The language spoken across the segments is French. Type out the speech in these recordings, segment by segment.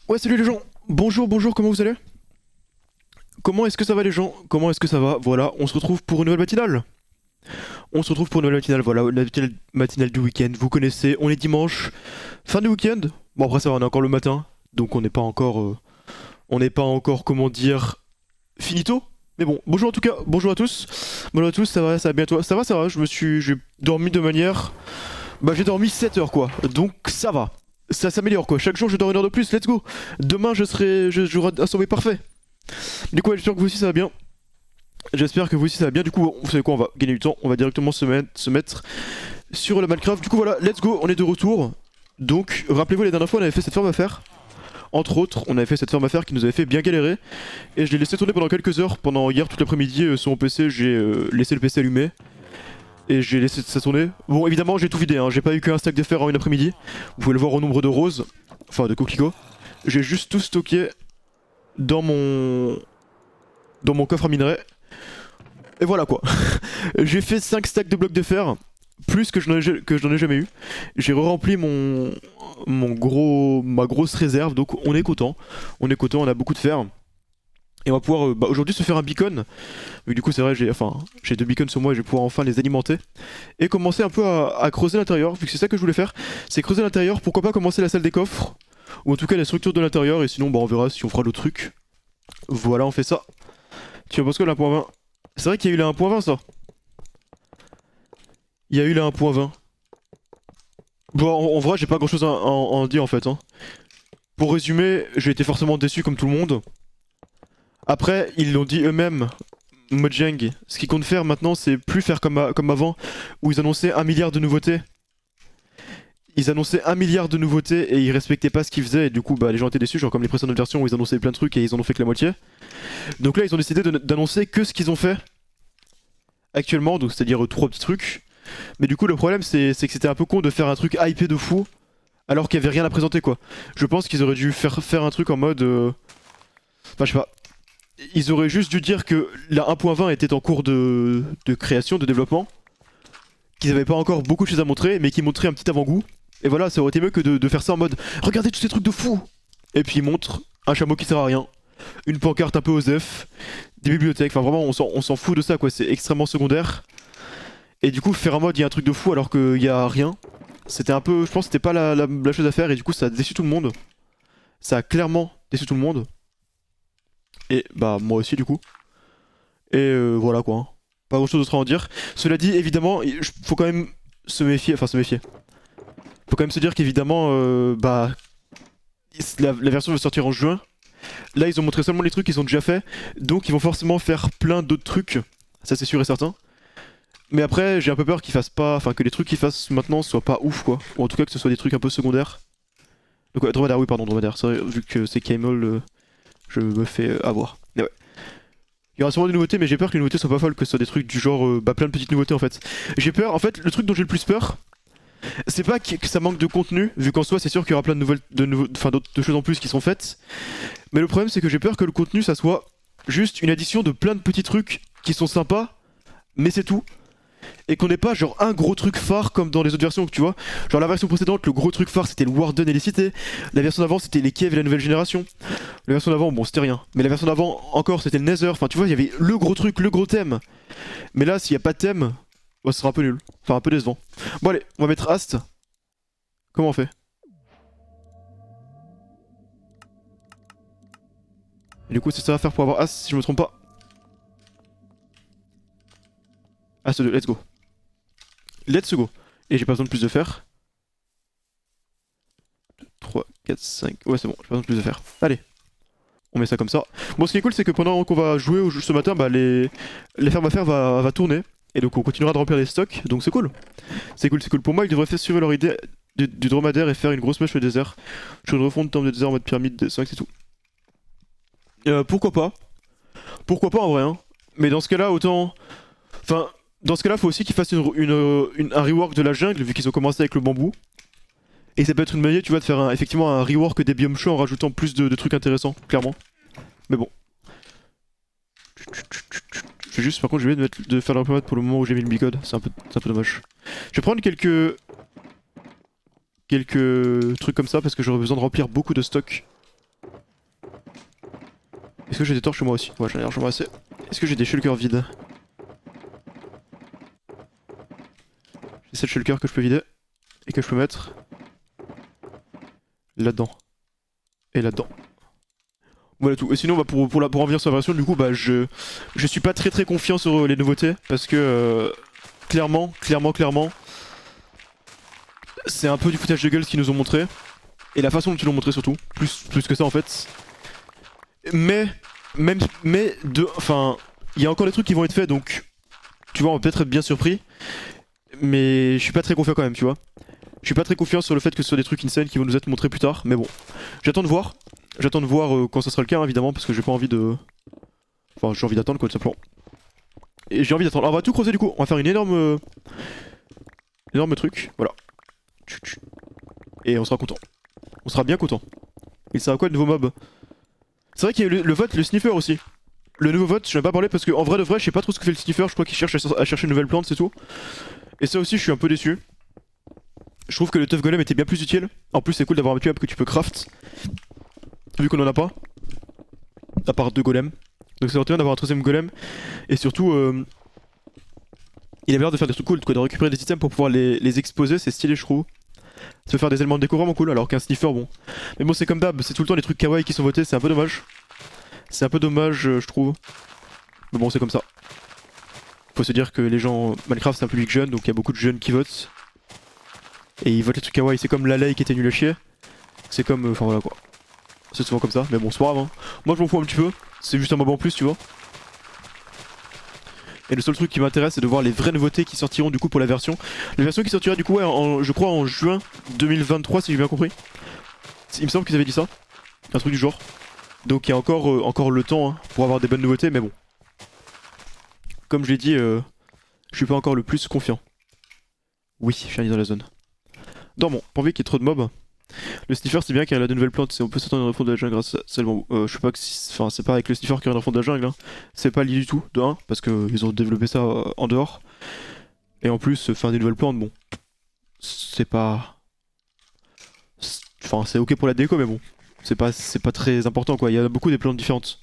Ouais, salut les gens. Bonjour, bonjour, comment vous allez? Comment est-ce que ça va les gens? Comment est-ce que ça va? Voilà, on se retrouve pour une nouvelle matinale. On se retrouve pour une nouvelle matinale, voilà, la matinale du week-end. Vous connaissez, on est dimanche, fin du week-end. Bon après ça va, on est encore le matin, donc on n'est pas encore, comment dire, finito. Mais bon, bonjour en tout cas, bonjour à tous. Bonjour à tous, ça va bien toi? Ça va, j'ai dormi de manière... Bah j'ai dormi 7 heures quoi, donc ça va. Ça s'améliore quoi, chaque jour je dors une heure de plus, let's go. Demain j'aurai un sommeil parfait. Du coup, ouais, j'espère que vous aussi ça va bien. J'espère que vous aussi ça va bien. Du coup, vous savez quoi, on va gagner du temps. On va directement se mettre sur le Minecraft. Du coup, voilà, let's go, on est de retour. Donc, rappelez-vous, la dernière fois, on avait fait cette ferme à faire. Entre autres, on avait fait cette ferme à faire qui nous avait fait bien galérer. Et je l'ai laissé tourner pendant quelques heures. Pendant hier, toute l'après-midi, sur mon PC, j'ai laissé le PC allumé. Et j'ai laissé ça tourner. Bon, évidemment, j'ai tout vidé, hein. J'ai pas eu qu'un stack de fer en une après-midi. Vous pouvez le voir au nombre de roses. Enfin, de coquelicots. J'ai juste tout stocké dans mon coffre à minerai. Et voilà quoi. J'ai fait 5 stacks de blocs de fer, plus que je n'en ai jamais eu. J'ai re-rempli ma grosse réserve, donc on est content. On est content, on a beaucoup de fer. Et on va pouvoir aujourd'hui se faire un beacon. Mais du coup c'est vrai, j'ai 2 beacons sur moi et je vais pouvoir enfin les alimenter. Et commencer un peu à creuser l'intérieur, vu que c'est ça que je voulais faire. C'est creuser l'intérieur, pourquoi pas commencer la salle des coffres. Ou en tout cas la structure de l'intérieur, et sinon bah, on verra si on fera d'autres trucs. Voilà, on fait ça. Tu penses que la 1.20? C'est vrai qu'il y a eu la 1.20 ça. Il y a eu la 1.20. Bon, en vrai, j'ai pas grand chose à en dire en fait. Hein. Pour résumer, j'ai été forcément déçu comme tout le monde. Après, ils l'ont dit eux-mêmes, Mojang. Ce qu'ils comptent faire maintenant, c'est plus faire comme avant, où ils annonçaient 1 milliard de nouveautés. Ils annonçaient 1 milliard de nouveautés et ils respectaient pas ce qu'ils faisaient. Et du coup, bah, les gens étaient déçus, genre comme les précédentes versions où ils annonçaient plein de trucs et ils en ont fait que la moitié. Donc là, ils ont décidé d'annoncer que ce qu'ils ont fait actuellement, donc c'est-à-dire 3 petits trucs. Mais du coup, le problème, c'est que c'était un peu con de faire un truc hypé de fou, alors qu'il y avait rien à présenter, quoi. Je pense qu'ils auraient dû faire un truc en mode... Enfin, je sais pas. Ils auraient juste dû dire que la 1.20 était en cours de création, de développement, qu'ils avaient pas encore beaucoup de choses à montrer, mais qu'ils montraient un petit avant-goût. Et voilà, ça aurait été mieux que de faire ça en mode regardez tous ces trucs de fou. Et puis ils montrent un chameau qui sert à rien, une pancarte un peu OSEF, des bibliothèques, enfin vraiment on s'en fout de ça quoi, c'est extrêmement secondaire. Et du coup faire un mode il y a un truc de fou alors qu'il y a rien, c'était un peu, je pense que c'était pas la chose à faire et du coup ça a déçu tout le monde. Ça a clairement déçu tout le monde. Et bah moi aussi du coup. Et voilà quoi. Hein. Pas grand chose d'autre à en dire. Cela dit évidemment, faut quand même se méfier, enfin se méfier. Faut quand même se dire qu'évidemment, bah la version va sortir en juin. Là, ils ont montré seulement les trucs qu'ils ont déjà fait, donc ils vont forcément faire plein d'autres trucs, ça c'est sûr et certain. Mais après, j'ai un peu peur qu'ils fassent pas, enfin que les trucs qu'ils fassent maintenant soient pas ouf quoi, ou en tout cas que ce soit des trucs un peu secondaires. Donc ouais, dromadaire, oui pardon, dromadaire, c'est vrai, vu que c'est Camel, je me fais avoir. Mais ouais. Il y aura sûrement des nouveautés, mais j'ai peur que les nouveautés soient pas folles, que ce soit des trucs du genre, bah plein de petites nouveautés en fait. J'ai peur, en fait, le truc dont j'ai le plus peur, c'est pas que ça manque de contenu, vu qu'en soi c'est sûr qu'il y aura plein de nouvelles, enfin d'autres choses en plus qui sont faites. Mais le problème c'est que j'ai peur que le contenu ça soit juste une addition de plein de petits trucs qui sont sympas, mais c'est tout. Et qu'on n'ait pas genre un gros truc phare comme dans les autres versions, tu vois. Genre la version précédente, le gros truc phare c'était le Warden et les cités. La version d'avant c'était les caves et la nouvelle génération. La version d'avant, bon c'était rien. Mais la version d'avant encore c'était le Nether. Enfin tu vois, il y avait le gros truc, le gros thème. Mais là s'il n'y a pas de thème, bah, ce sera un peu nul. Enfin un peu décevant. Bon allez, on va mettre Ast. Comment on fait? Et du coup c'est ça à faire pour avoir As si je me trompe pas. As 2, let's go. Let's go. Et j'ai pas besoin de plus de fer. 3, 4, 5. Ouais c'est bon, j'ai pas besoin de plus de fer. Allez. On met ça comme ça. Bon ce qui est cool c'est que pendant qu'on va jouer au jeu ce matin, bah les fermes à fer va tourner. Et donc on continuera de remplir les stocks, donc c'est cool. C'est cool, c'est cool. Pour moi ils devraient faire suivre leur idée du dromadaire et faire une grosse mèche au désert. Je fais une refonte de temple de désert en mode pyramide de 5 c'est tout. Pourquoi pas? Pourquoi pas en vrai hein. Mais dans ce cas là autant... Enfin, dans ce cas là faut aussi qu'ils fassent un rework de la jungle vu qu'ils ont commencé avec le bambou. Et ça peut être une manière tu vois de faire effectivement un rework des biomes chauds en rajoutant plus de trucs intéressants, clairement. Mais bon. Je vais juste par contre je vais de faire l'imprimate pour le moment où j'ai mis le bicode, c'est un peu dommage. Je vais prendre quelques trucs comme ça parce que j'aurai besoin de remplir beaucoup de stock. Est-ce que j'ai des torches chez moi aussi? Ouais, j'en ai largement assez. Est-ce que j'ai des shulkers vides? J'ai 7 shulkers que je peux vider. Et que je peux mettre là-dedans. Et là-dedans. Voilà tout. Et sinon, bah, pour en venir sur la version, du coup, bah, je suis pas très confiant sur les nouveautés. Parce que, clairement, c'est un peu du foutage de gueule ce qu'ils nous ont montré. Et la façon dont ils l'ont montré surtout. Plus que ça en fait. Mais, enfin, il y a encore des trucs qui vont être faits donc, tu vois, on va peut-être être bien surpris. Mais je suis pas très confiant quand même, tu vois. Je suis pas très confiant sur le fait que ce soit des trucs insane qui vont nous être montrés plus tard. Mais bon, j'attends de voir. J'attends de voir quand ça sera le cas, hein, évidemment, parce que j'ai pas envie de. Enfin, j'ai envie d'attendre quoi, tout simplement. Et j'ai envie d'attendre. Alors, on va tout creuser du coup. On va faire une énorme. Énorme truc. Voilà. Et on sera content. On sera bien content. Il sert à quoi le nouveau mob? C'est vrai qu'il y a eu le vote, le sniffer aussi. Le nouveau vote, je vais pas parler parce que en vrai de vrai, je sais pas trop ce que fait le sniffer. Je crois qu'il cherche à chercher une nouvelle plante, c'est tout. Et ça aussi, je suis un peu déçu. Je trouve que le Tough Golem était bien plus utile. En plus, c'est cool d'avoir un tuable que tu peux craft. Vu qu'on en a pas. À part 2 golems. Donc c'est bien d'avoir un troisième golem. Et surtout, il a l'air de faire des trucs cool, quoi, de récupérer des items pour pouvoir les exposer, c'est stylé, je trouve. Ça peut faire des éléments de déco vraiment cool, alors qu'un sniffer, bon. Mais bon, c'est comme d'hab, c'est tout le temps les trucs kawaii qui sont votés, c'est un peu dommage. C'est un peu dommage, je trouve. Mais bon, c'est comme ça. Faut se dire que les gens. Minecraft, c'est un public jeune, donc il y a beaucoup de jeunes qui votent. Et ils votent les trucs kawaii, c'est comme la lay qui était nul à chier. C'est comme. Enfin voilà quoi. C'est souvent comme ça, mais bon, c'est pas grave. Hein. Moi, je m'en fous un petit peu, c'est juste un mob en plus, tu vois. Et le seul truc qui m'intéresse, c'est de voir les vraies nouveautés qui sortiront du coup pour la version. La version qui sortira du coup, ouais, je crois en juin 2023, si j'ai bien compris. Il me semble qu'ils avaient dit ça. Un truc du genre. Donc il y a encore le temps hein, pour avoir des bonnes nouveautés, mais bon. Comme je l'ai dit, je suis pas encore le plus confiant. Oui, je suis allé dans la zone. Dormons, pas envie qu'il y ait trop de mobs. Le sniffer, c'est bien qu'il y a de nouvelles plantes, on peut s'attendre à une refonte de la jungle grâce à seulement. Je sais pas que si. Enfin, c'est pas avec le sniffer qu'il y a une refonte de la jungle, hein. C'est pas lié du tout, de 1, parce qu'ils ont développé ça en dehors. Et en plus, faire des nouvelles plantes, bon. C'est pas. Enfin, c'est ok pour la déco, mais bon. C'est pas très important quoi, il y a beaucoup des plantes différentes.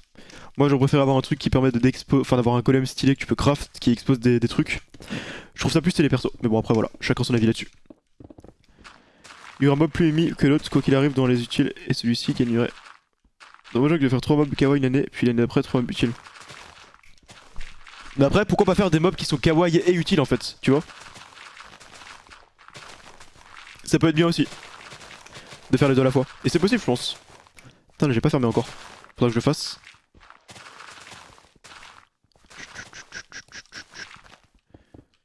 Moi, j'aurais préféré avoir un truc qui permet d'avoir un golem stylé que tu peux craft, qui expose des trucs. Je trouve ça plus stylé perso, mais bon, après voilà, chacun son avis là-dessus. Il y aura un mob plus émis que l'autre, quoi qu'il arrive dans les utiles, et celui-ci gagnerait. Dommage que de faire 3 mobs kawaii une année, puis l'année d'après 3 mobs utiles. Mais après, pourquoi pas faire des mobs qui sont kawaii et utiles en fait, tu vois? Ça peut être bien aussi. De faire les deux à la fois. Et c'est possible, je pense. Putain, là j'ai pas fermé encore. Faudra que je le fasse.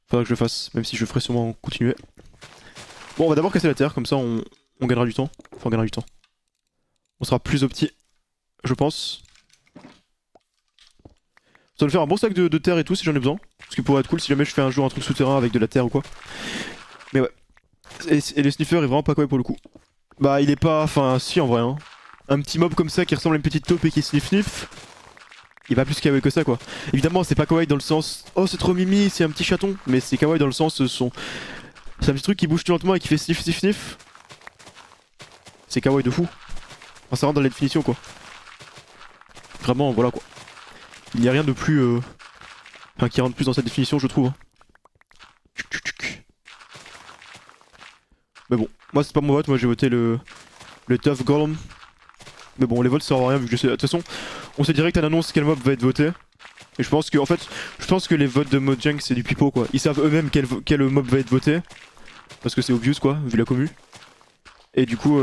Faudra que je le fasse, même si je ferai sûrement continuer. Bon, on va d'abord casser la terre, comme ça on gagnera du temps. Enfin, on gagnera du temps. On sera plus opti, je pense. Ça va me faire un bon sac de terre et tout si j'en ai besoin. Ce qui pourrait être cool si jamais je fais un jour un truc souterrain avec de la terre ou quoi. Mais ouais. Et le sniffer est vraiment pas kawaii pour le coup. Bah, il est pas. Enfin, si en vrai, hein. Un petit mob comme ça qui ressemble à une petite taupe et qui sniff. Il est pas plus kawaii que ça quoi. Évidemment, c'est pas kawaii dans le sens. Oh, c'est trop mimi, c'est un petit chaton. Mais c'est kawaii dans le sens. C'est un petit truc qui bouge tout lentement et qui fait sniff. C'est kawaii de fou. Enfin, ça rentre dans la définition quoi. Vraiment, voilà quoi. Il n'y a rien de plus. Enfin, qui rentre plus dans cette définition, je trouve. Hein. Mais bon, moi c'est pas mon vote, moi j'ai voté le Tough Golem. Mais bon, les votes ça servent à rien vu que je sais. De toute façon, on sait direct à l'annonce quel mob va être voté. Et je pense que, en fait, les votes de Mojang c'est du pipeau quoi. Ils savent eux-mêmes quel mob va être voté. Parce que c'est obvious quoi, vu la commu. Et du coup,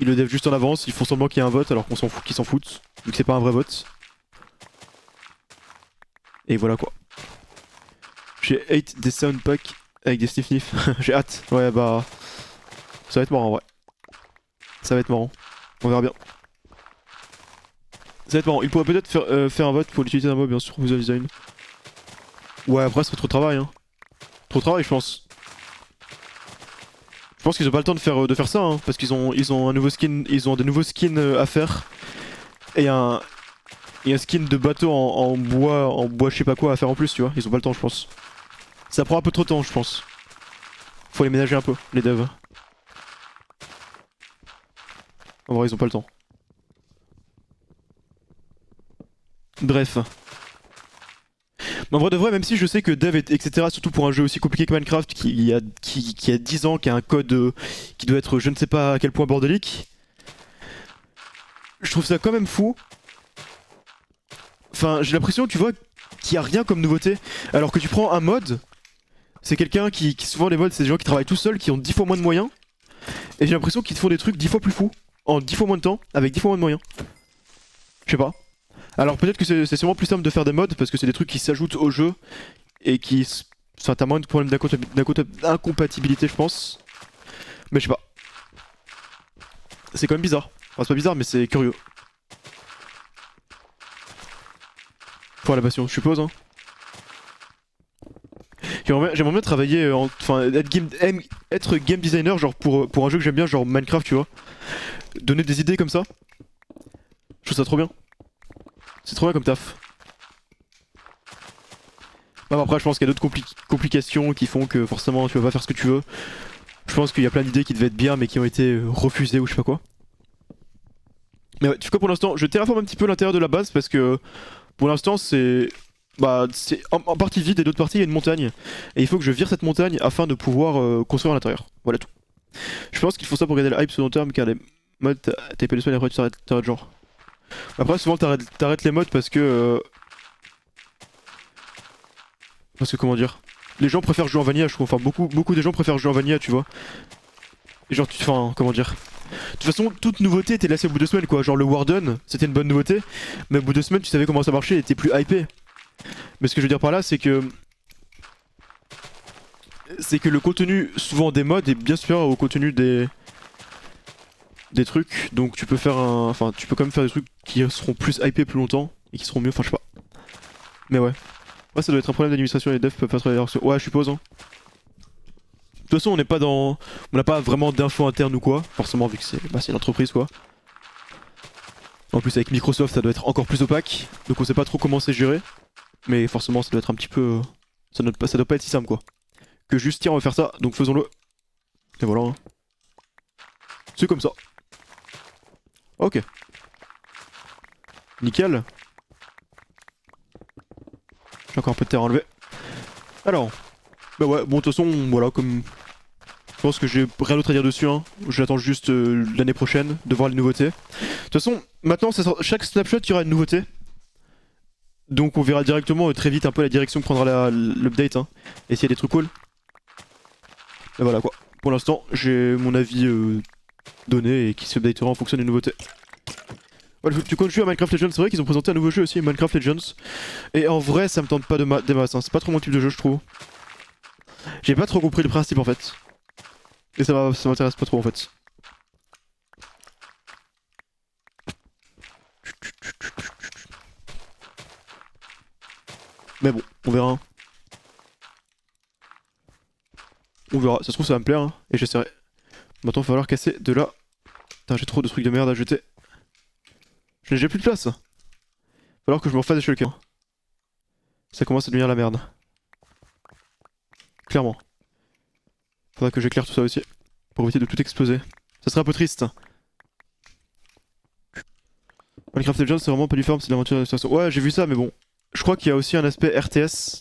ils le dev juste en avance, ils font semblant qu'il y a un vote alors qu'on s'en fout, qu'ils s'en foutent. Vu que c'est pas un vrai vote. Et voilà quoi. J'ai hate des sound packs avec des sniff. J'ai hâte. Ouais, bah. Ça va être marrant, ouais. Ça va être marrant. On verra bien. Ça va être marrant. Il pourrait peut-être faire un vote pour l'utilité d'un mob, bien sûr, visual design. Ouais, après, ça serait trop de travail, hein. Trop de travail, je pense. Je pense qu'ils ont pas le temps de faire ça, hein, parce qu'ils ont un nouveau skin, ils ont des nouveaux skins à faire. Et un skin de bateau en bois je sais pas quoi à faire en plus, tu vois. Ils ont pas le temps, je pense. Ça prend un peu trop de temps, je pense. Faut les ménager un peu, les devs. En vrai, ils ont pas le temps. Bref. Mais en vrai de vrai, même si je sais que dev, etc., surtout pour un jeu aussi compliqué que Minecraft, qui a 10 ans, qui a un code qui doit être je ne sais pas à quel point bordélique, je trouve ça quand même fou. Enfin, j'ai l'impression, tu vois, qu'il n'y a rien comme nouveauté. Alors que tu prends un mod, c'est quelqu'un qui souvent les mods, c'est des gens qui travaillent tout seuls, qui ont 10 fois moins de moyens. Et j'ai l'impression qu'ils te font des trucs 10 fois plus fous, en 10 fois moins de temps, avec 10 fois moins de moyens. Je sais pas. Alors peut-être que c'est sûrement plus simple de faire des mods, parce que c'est des trucs qui s'ajoutent au jeu, et qui... Enfin, t'as moins de problèmes d'incompatibilité, je pense. Mais je sais pas. C'est quand même bizarre. Enfin, c'est pas bizarre, mais c'est curieux. Pour la passion, je suppose, hein. J'aimerais bien travailler, enfin, être game designer, genre pour un jeu que j'aime bien, genre Minecraft, tu vois. Donner des idées comme ça. Je trouve ça trop bien. C'est trop bien comme taf. Bah, après, je pense qu'il y a d'autres complications qui font que forcément tu vas pas faire ce que tu veux. Je pense qu'il y a plein d'idées qui devaient être bien, mais qui ont été refusées ou je sais pas quoi. Mais ouais, tu sais quoi pour l'instant, je terraforme un petit peu l'intérieur de la base parce que pour l'instant c'est... Bah c'est en partie vide et d'autres parties il y a une montagne. Et il faut que je vire cette montagne afin de pouvoir construire à l'intérieur. Voilà tout. Je pense qu'il faut ça pour garder la hype sur long terme car les mods TP le soin et après tu t'arrêtes genre. Après souvent t'arrêtes les mods parce que... Parce que comment dire, les gens préfèrent jouer en vanilla je trouve. Enfin beaucoup des gens préfèrent jouer en vanilla tu vois. Et genre enfin comment dire. De toute façon, toute nouveauté était lassée au bout de 2 semaines quoi. Genre le Warden, c'était une bonne nouveauté, mais au bout de 2 semaines, tu savais comment ça marchait et t'es plus hypé. Mais ce que je veux dire par là, c'est que. C'est que le contenu, souvent des mods, est bien supérieur au contenu des. Des trucs. Donc tu peux faire un. Enfin, tu peux quand même faire des trucs qui seront plus hypés plus longtemps et qui seront mieux. Enfin, je sais pas. Mais ouais. Ouais, ça doit être un problème d'administration et les devs peuvent pas travailler. Ouais, je suppose, hein. De toute façon, on n'est pas dans. On n'a pas vraiment d'infos internes ou quoi, forcément, vu que c'est une entreprise quoi. En plus, avec Microsoft, ça doit être encore plus opaque, donc on sait pas trop comment c'est géré. Mais forcément, ça doit être un petit peu. Ça doit pas être si simple quoi. Que juste, tiens, on va faire ça, donc faisons-le. Et voilà. Hein. C'est comme ça. Ok. Nickel. J'ai encore un peu de terre à enlever. Alors. Bah ouais, bon, de toute façon, voilà, comme. Je pense que j'ai rien d'autre à dire dessus, hein. J'attends juste l'année prochaine de voir les nouveautés. De toute façon, maintenant, chaque snapshot, il y aura une nouveauté. Donc on verra directement très vite un peu la direction que prendra l'update, hein. Et s'il y a des trucs cool. Et voilà quoi. Pour l'instant, j'ai mon avis donné et qui s'updatera en fonction des nouveautés. Voilà, tu comptes jouer à Minecraft Legends, c'est vrai qu'ils ont présenté un nouveau jeu aussi, Minecraft Legends. Et en vrai, ça me tente pas des masses, hein. C'est pas trop mon type de jeu, je trouve. J'ai pas trop compris le principe en fait. Et ça m'intéresse pas trop en fait. Mais bon, on verra. On verra, ça se trouve ça va me plaire hein, et j'essaierai. Maintenant il va falloir casser de là. Putain j'ai trop de trucs de merde à jeter. J'ai plus de place. Il va falloir que je me refasse des shulkers. Ça commence à devenir la merde. Clairement. Faudra que j'éclaire tout ça aussi. Pour éviter de tout exploser. Ça serait un peu triste. Minecraft Legends c'est vraiment pas du farm, c'est de l'aventure de la. Ouais j'ai vu ça mais bon. Je crois qu'il y a aussi un aspect RTS.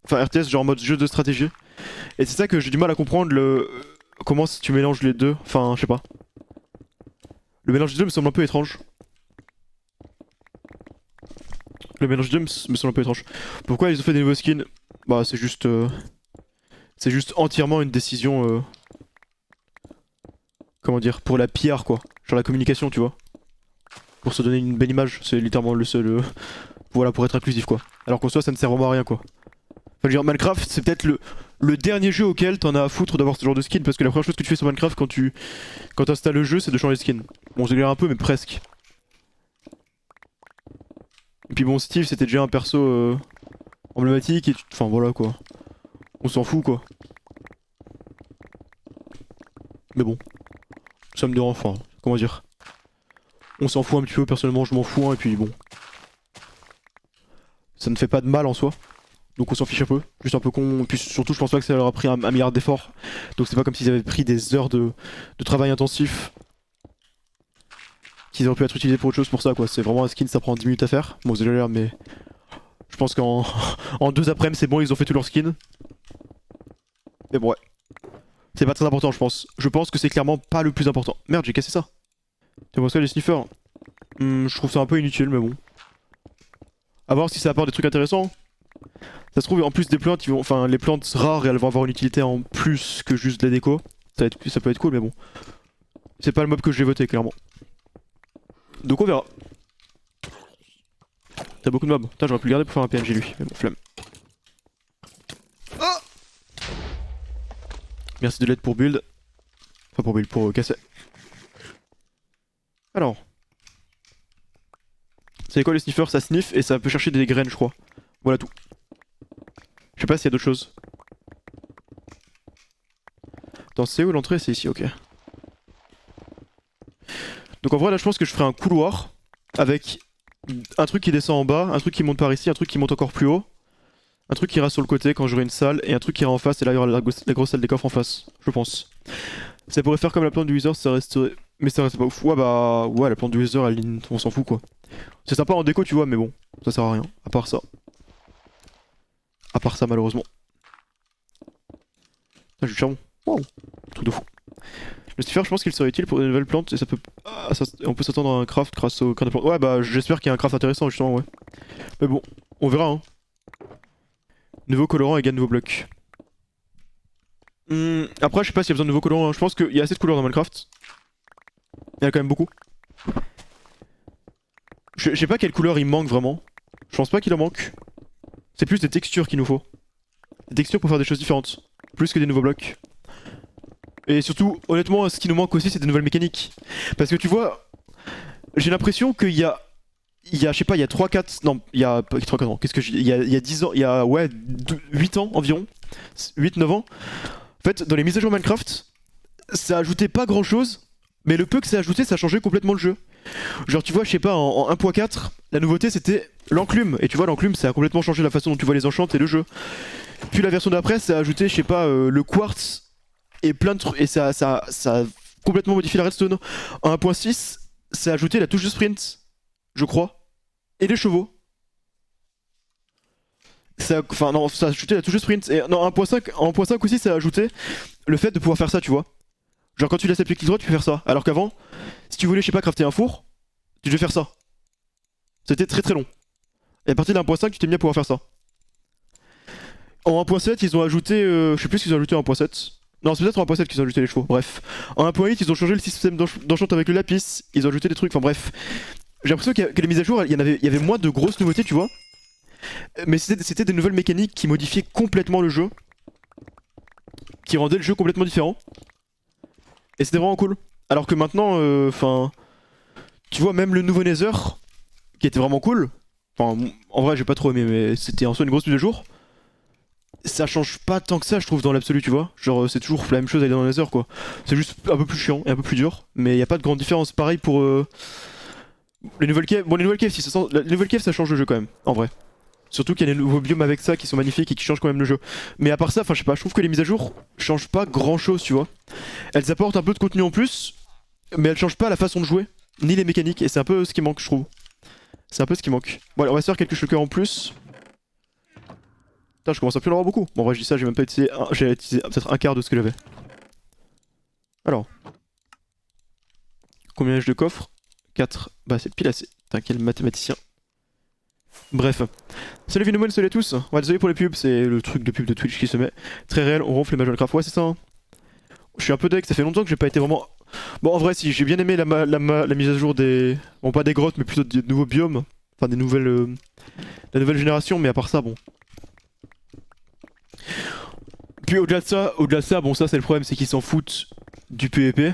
Enfin RTS genre mode jeu de stratégie. Et c'est ça que j'ai du mal à comprendre comment si tu mélanges les deux. Enfin je sais pas. Le mélange des deux me semble un peu étrange. Le mélange des deux me semble un peu étrange. Pourquoi ils ont fait des nouveaux skins? Bah c'est juste... C'est juste entièrement une décision... Comment dire? Pour la PR quoi. Genre la communication tu vois. Pour se donner une belle image. C'est littéralement le seul... Voilà pour être inclusif quoi. Alors qu'en soi ça ne sert vraiment à rien quoi. Enfin je veux dire Minecraft c'est peut-être le dernier jeu auquel t'en as à foutre d'avoir ce genre de skin. Parce que la première chose que tu fais sur Minecraft quand t'installes le jeu c'est de changer de skin. Bon j'exagère un peu mais presque. Et puis bon Steve c'était déjà un perso emblématique et enfin voilà quoi. On s'en fout quoi. Mais bon. Ça me dérange, enfin comment dire. On s'en fout un petit peu, personnellement je m'en fous hein, et puis bon. Ça ne fait pas de mal en soi. Donc on s'en fiche un peu, juste un peu con. Et puis surtout je pense pas que ça leur a pris un milliard d'efforts. Donc c'est pas comme s'ils avaient pris des heures de travail intensif qu'ils auraient pu être utilisés pour autre chose pour ça quoi. C'est vraiment un skin, ça prend 10 minutes à faire. Bon, vous avez l'air, mais je pense qu'en en 2 après-midi c'est bon, ils ont fait tout leur skin. Mais bon, ouais. C'est pas très important, je pense. Je pense que c'est clairement pas le plus important. Merde, j'ai cassé ça. Tu vois ça, les sniffers? Je trouve ça un peu inutile, mais bon. A voir si ça apporte des trucs intéressants. Ça se trouve, en plus des plantes, ils vont... enfin, les plantes rares, elles vont avoir une utilité en plus que juste de la déco. Ça peut être cool, mais bon. C'est pas le mob que j'ai voté, clairement. Donc on verra. T'as beaucoup de mobs. Putain, j'aurais pu le garder pour faire un PNG lui, mais bon, flemme. Oh, merci de l'aide pour build. Enfin, pour build, pour casser. Alors. C'est quoi les sniffers? Ça sniff et ça peut chercher des graines, je crois. Voilà tout. Je sais pas s'il y a d'autres choses. Attends, c'est où l'entrée? C'est ici, ok. Donc en vrai, là, je pense que je ferai un couloir avec un truc qui descend en bas, un truc qui monte par ici, un truc qui monte encore plus haut, un truc qui ira sur le côté quand j'aurai une salle, et un truc qui ira en face, et là, il y aura la grosse salle des coffres en face, je pense. Ça pourrait faire comme la plante du Wither, ça resterait... Mais ça reste pas ouf. Ouais, bah... Ouais, la plante du Wither, on s'en fout, quoi. C'est sympa en déco, tu vois, mais bon, ça sert à rien, à part ça. À part ça, malheureusement. Ah, j'ai du charbon. Wow, truc de fou. Le sniffer, je pense qu'il serait utile pour des nouvelles plantes et ça peut. Ah, on peut s'attendre à un craft grâce au craft de plantes. Ouais, bah j'espère qu'il y a un craft intéressant justement, ouais. Mais bon, on verra, hein. Nouveau colorant égale nouveau bloc. Après, je sais pas s'il y a besoin de nouveaux colorants, hein. Je pense qu'il y a assez de couleurs dans Minecraft. Il y en a quand même beaucoup. Je sais pas quelle couleur il manque vraiment. Je pense pas qu'il en manque. C'est plus des textures qu'il nous faut. Des textures pour faire des choses différentes. Plus que des nouveaux blocs. Et surtout, honnêtement, ce qui nous manque aussi, c'est des nouvelles mécaniques. Parce que tu vois, j'ai l'impression qu'il y a... je sais pas, il y a 3-4... Non, il y a... 3-4 ans, qu'est-ce que je dis, il y a 10 ans, il y a, ouais, 8 ans environ. 8-9 ans. En fait, dans les mises à jour Minecraft, ça ajoutait pas grand-chose. Mais le peu que ça ajoutait, ça changeait complètement le jeu. Genre, tu vois, je sais pas, en 1.4, la nouveauté, c'était l'enclume. Et tu vois, l'enclume, ça a complètement changé la façon dont tu vois les enchantes et le jeu. Puis la version d'après, ça a ajouté, je sais pas, le quartz... Et plein de trucs, et ça a complètement modifié la redstone. En 1.6, ça a ajouté la touche de sprint, je crois, et les chevaux. Enfin non, ça a ajouté la touche de sprint. Et non, en 1.5 aussi, ça a ajouté le fait de pouvoir faire ça, tu vois. Genre quand tu laisses appuyer clic droit, tu peux faire ça. Alors qu'avant, si tu voulais, je sais pas, crafter un four, tu devais faire ça. C'était très très long. Et à partir d'un 1.5, tu t'es mis à pouvoir faire ça. En 1.7, ils ont ajouté, je sais plus ce qu'ils ont ajouté en 1.7. Non, c'est peut-être en 1.7 qu'ils ont ajouté les chevaux, bref. En 1.8, ils ont changé le système d'enchant avec le lapis, ils ont ajouté des trucs, enfin bref. J'ai l'impression que les mises à jour, il y avait moins de grosses nouveautés, tu vois. Mais c'était des nouvelles mécaniques qui modifiaient complètement le jeu. Qui rendaient le jeu complètement différent. Et c'était vraiment cool. Alors que maintenant, enfin... tu vois, même le nouveau Nether, qui était vraiment cool. Enfin, en vrai, j'ai pas trop aimé, mais c'était en soi une grosse mise à jour. Ça change pas tant que ça, je trouve, dans l'absolu, tu vois. Genre, c'est toujours la même chose à aller dans les heures, quoi. C'est juste un peu plus chiant et un peu plus dur, mais y a pas de grande différence. Pareil pour les nouvelles caves. Bon, les nouvelles caves, les nouvelles caves, ça change le jeu quand même, en vrai. Surtout qu'il y a les nouveaux biomes avec ça qui sont magnifiques et qui changent quand même le jeu. Mais à part ça, enfin, je sais pas, je trouve que les mises à jour changent pas grand chose, tu vois. Elles apportent un peu de contenu en plus, mais elles changent pas la façon de jouer, ni les mécaniques, et c'est un peu ce qui manque, je trouve. C'est un peu ce qui manque. Bon, allez, on va se faire quelques shulkers en plus. Putain, je commence à plus en avoir beaucoup. Bon, en vrai, je dis ça, j'ai même pas utilisé. J'ai utilisé peut-être un quart de ce que j'avais. Alors. Combien ai-je de coffres? 4. Bah, c'est pile assez. Putain, quel mathématicien. Bref. Salut Phénomène, salut à tous. Ouais, désolé pour les pubs, c'est le truc de pub de Twitch qui se met. Très réel, on ronfle les mages Minecraft. Ouais, c'est ça. Hein. Je suis un peu deck, ça fait longtemps que j'ai pas été vraiment. Bon, en vrai, si, j'ai bien aimé la mise à jour des. Bon, pas des grottes, mais plutôt des nouveaux biomes. Enfin, des nouvelles. La nouvelle génération, mais à part ça, bon. Puis au-delà de ça, bon ça c'est le problème, c'est qu'ils s'en foutent du PVP.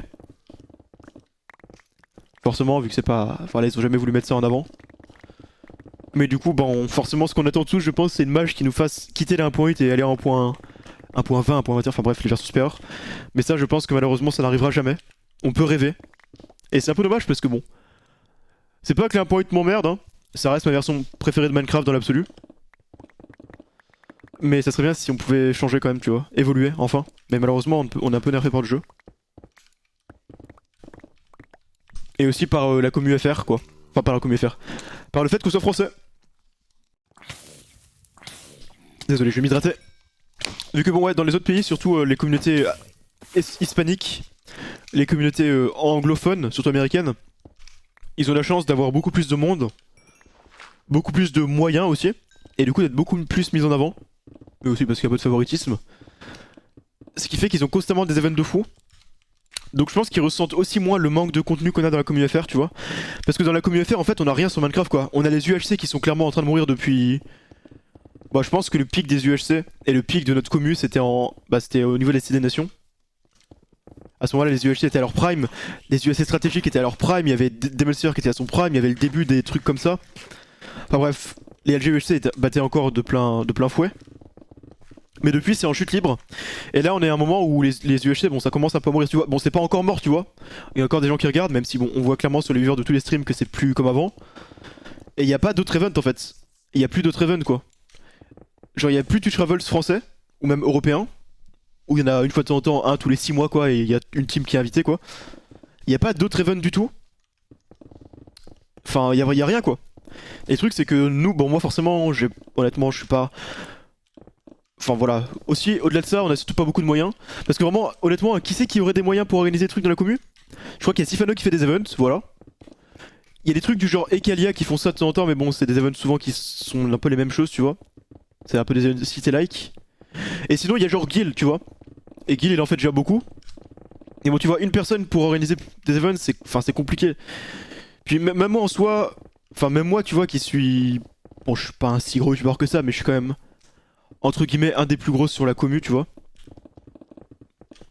Forcément, vu que c'est pas... Enfin là, ils ont jamais voulu mettre ça en avant. Mais du coup, bon, forcément, ce qu'on attend tous, je pense, c'est une mage qui nous fasse quitter les 1.8 et aller en 1.20, 1.21, enfin bref, les versions supérieures. Mais ça, je pense que malheureusement, ça n'arrivera jamais. On peut rêver. Et c'est un peu dommage parce que bon... C'est pas que les 1.8 m'emmerde, hein. Ça reste ma version préférée de Minecraft dans l'absolu. Mais ça serait bien si on pouvait changer quand même, tu vois. Évoluer, enfin. Mais malheureusement, on est un peu nerfé par le jeu. Et aussi par la commu FR quoi. Enfin par la commu FR. Par le fait qu'on soit français. Désolé, je vais m'hydrater. Vu que bon ouais, dans les autres pays, surtout les communautés hispaniques, les communautés anglophones, surtout américaines, ils ont la chance d'avoir beaucoup plus de monde, beaucoup plus de moyens aussi, et du coup d'être beaucoup plus mis en avant, mais aussi parce qu'il y a un peu de favoritisme. Ce qui fait qu'ils ont constamment des events de fou. Donc je pense qu'ils ressentent aussi moins le manque de contenu qu'on a dans la commu FR, tu vois. Parce que dans la commu FR, en fait, on a rien sur Minecraft quoi. On a les UHC qui sont clairement en train de mourir depuis... Bon, je pense que le pic des UHC et le pic de notre commu, c'était c'était au niveau des Cités Nations. À ce moment-là, les UHC étaient à leur prime, les UHC stratégiques étaient à leur prime, il y avait Demelster qui était à son prime, il y avait le début des trucs comme ça. Enfin bref, les LGUHC battaient encore de plein fouet. Mais depuis, c'est en chute libre. Et là, on est à un moment où les UHC, bon, ça commence un peu à mourir, tu vois. Bon, c'est pas encore mort, tu vois. Il y a encore des gens qui regardent, même si, bon, on voit clairement sur les viewers de tous les streams que c'est plus comme avant. Et il y a pas d'autres events en fait. Il y a plus d'autres events quoi. Genre, il y a plus Twitch Travels français, ou même européen, où il y en a une fois de temps en temps, un tous les 6 mois quoi, et il y a une team qui est invitée quoi. Il y a pas d'autres events du tout. Enfin, il y a rien quoi. Et le truc, c'est que nous, bon, moi forcément, honnêtement, je suis pas. Enfin voilà, aussi au-delà de ça, on a surtout pas beaucoup de moyens. Parce que vraiment, honnêtement, qui c'est qui aurait des moyens pour organiser des trucs dans la commu? Je crois qu'il y a Sifano qui fait des events, voilà. Il y a des trucs du genre Ekalia qui font ça de temps en temps, mais bon, c'est des events souvent qui sont un peu les mêmes choses, tu vois. C'est un peu des events cité-like. Et sinon, il y a genre Gil, tu vois. Et Gil, il en fait déjà beaucoup. Et bon, tu vois, une personne pour organiser des events, c'est compliqué. Puis même moi en soi, enfin même moi, tu vois, qui suis... Bon, je suis pas un si gros youtubeur que ça, mais je suis quand même... entre guillemets un des plus grosses sur la commu, tu vois.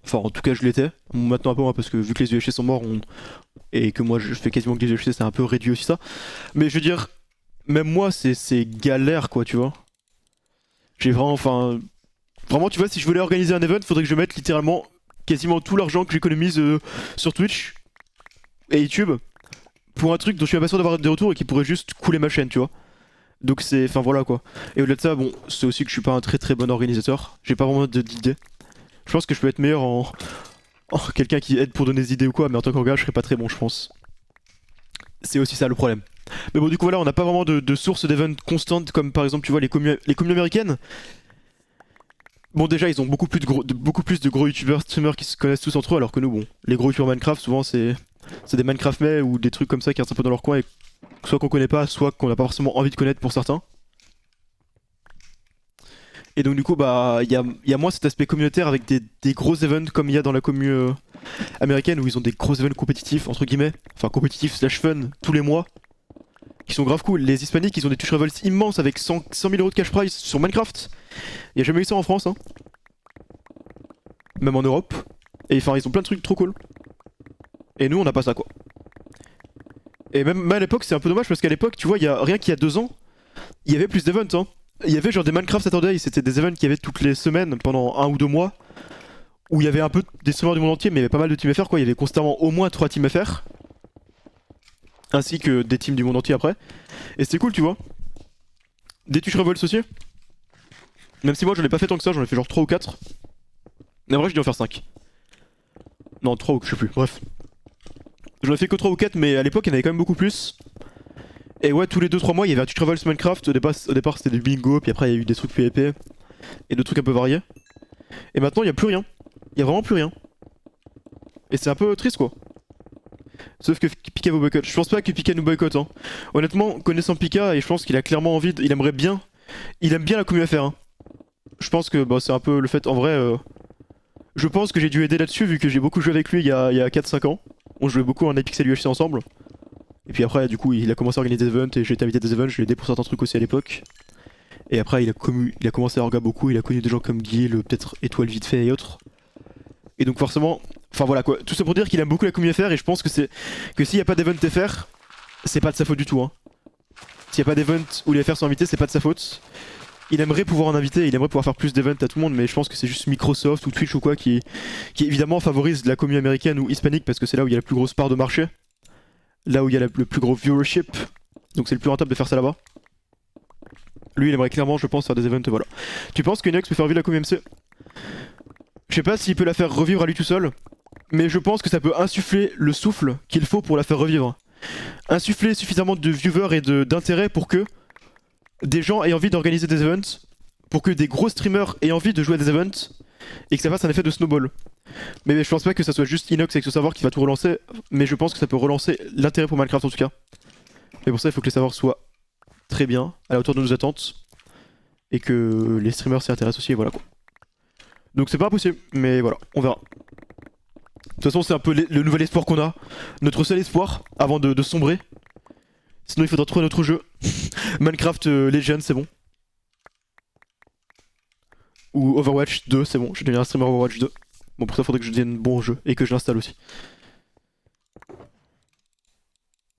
Enfin en tout cas je l'étais, maintenant un peu moins parce que vu que les UHC sont morts et que moi je fais quasiment que les UHC, c'est un peu réduit aussi ça. Mais je veux dire, même moi c'est galère quoi, tu vois. J'ai vraiment, enfin... Vraiment tu vois, si je voulais organiser un event, faudrait que je mette littéralement quasiment tout l'argent que j'économise sur Twitch et YouTube pour un truc dont je suis pas sûr d'avoir des retours et qui pourrait juste couler ma chaîne, tu vois. Donc c'est... Enfin voilà quoi. Et au-delà de ça, bon, c'est aussi que je suis pas un très bon organisateur. J'ai pas vraiment d'idées. Je pense que je peux être meilleur en quelqu'un qui aide pour donner des idées ou quoi, mais en tant qu'orga, je serais pas très bon, je pense. C'est aussi ça le problème. Mais bon, du coup, voilà, on n'a pas vraiment de source d'events constantes comme par exemple, tu vois, les communes américaines. Bon, déjà, ils ont beaucoup plus de gros youtubeurs, streamers qui se connaissent tous entre eux, alors que nous, bon, les gros youtubeurs Minecraft, souvent, c'est des Minecraft mais ou des trucs comme ça qui restent un peu dans leur coin et soit qu'on connaît pas, soit qu'on n'a pas forcément envie de connaître pour certains. Et donc du coup bah il y a moins cet aspect communautaire avec des gros events comme il y a dans la commu américaine où ils ont des gros events compétitifs entre guillemets, enfin compétitifs slash fun tous les mois, qui sont grave cool. Les hispaniques ils ont des touch revolts immenses avec 100 000 euros de cash prize sur Minecraft. Il y a jamais eu ça en France hein. Même en Europe. Et enfin ils ont plein de trucs trop cool. Et nous on n'a pas ça quoi. Et même à l'époque c'est un peu dommage parce qu'à l'époque tu vois il y a rien qu'il y a 2 ans, il y avait plus d'events hein. Il y avait genre des Minecraft Saturday, c'était des events qu'il y avait toutes les semaines pendant 1 ou 2 mois. Où il y avait un peu des streamers du monde entier, mais il y avait pas mal de teams FR quoi. Il y avait constamment au moins 3 teams FR. Ainsi que des teams du monde entier après. Et c'était cool tu vois. Des Twitch Revolts aussi. Même si moi j'en ai pas fait tant que ça, j'en ai fait genre 3 ou 4. Mais en vrai je dois en faire 5. Non 3 ou je sais plus, bref. J'en ai fait que 3 ou 4 mais à l'époque il y en avait quand même beaucoup plus. Et ouais, tous les 2-3 mois, il y avait un Twitch Travels Minecraft. Au départ c'était du bingo, puis après il y a eu des trucs PvP et des trucs un peu variés. Et maintenant, il y a plus rien. Il y a vraiment plus rien. Et c'est un peu triste quoi. Sauf que Pika vous boycotte. Je pense pas que Pika nous boycotte. Hein. Honnêtement, connaissant Pika, et je pense qu'il a clairement envie, il aimerait bien. Il aime bien la commu à faire. Hein. Je pense que bah, c'est un peu le fait en vrai. Je pense que j'ai dû aider là-dessus vu que j'ai beaucoup joué avec lui il y a 4-5 ans. On jouait beaucoup en Hypixel UHC ensemble. Et puis après, du coup, il a commencé à organiser des events et j'ai été invité à des events, je l'ai aidé pour certains trucs aussi à l'époque. Et après, il a commencé à orga beaucoup, il a connu des gens comme Guy, peut-être Étoile vite fait et autres. Et donc forcément, enfin voilà quoi, tout ça pour dire qu'il aime beaucoup la communauté FR et je pense que s'il n'y a pas d'event FR, c'est pas de sa faute du tout. Hein. S'il n'y a pas d'event où les FR sont invités, c'est pas de sa faute. Il aimerait pouvoir en inviter, il aimerait pouvoir faire plus d'events à tout le monde, mais je pense que c'est juste Microsoft ou Twitch ou quoi qui évidemment favorise la communauté américaine ou hispanique parce que c'est là où il y a la plus grosse part de marché. Là où il y a le plus gros viewership, donc c'est le plus rentable de faire ça là-bas. Lui il aimerait clairement je pense faire des events, voilà. Tu penses que Inox peut faire vivre la commu MC? Je sais pas s'il peut la faire revivre à lui tout seul, Mais je pense que ça peut insuffler le souffle qu'il faut pour la faire revivre. Insuffler suffisamment de viewers et d'intérêt pour que des gens aient envie d'organiser des events, pour que des gros streamers aient envie de jouer à des events, et que ça fasse un effet de snowball. Mais je pense pas que ça soit juste Inox avec ce savoir qui va tout relancer, mais je pense que ça peut relancer l'intérêt pour Minecraft en tout cas. Et pour ça il faut que les savoirs soient très bien, à la hauteur de nos attentes, et que les streamers s'y intéressent aussi, et voilà quoi. Donc c'est pas impossible, mais voilà, on verra. De toute façon c'est un peu le nouvel espoir qu'on a, notre seul espoir avant de sombrer. Sinon il faudra trouver un autre jeu. Minecraft Legends c'est bon. Ou Overwatch 2 c'est bon, je vais devenir un streamer Overwatch 2. Bon pour ça faudrait que je devienne bon au jeu et que je l'installe aussi.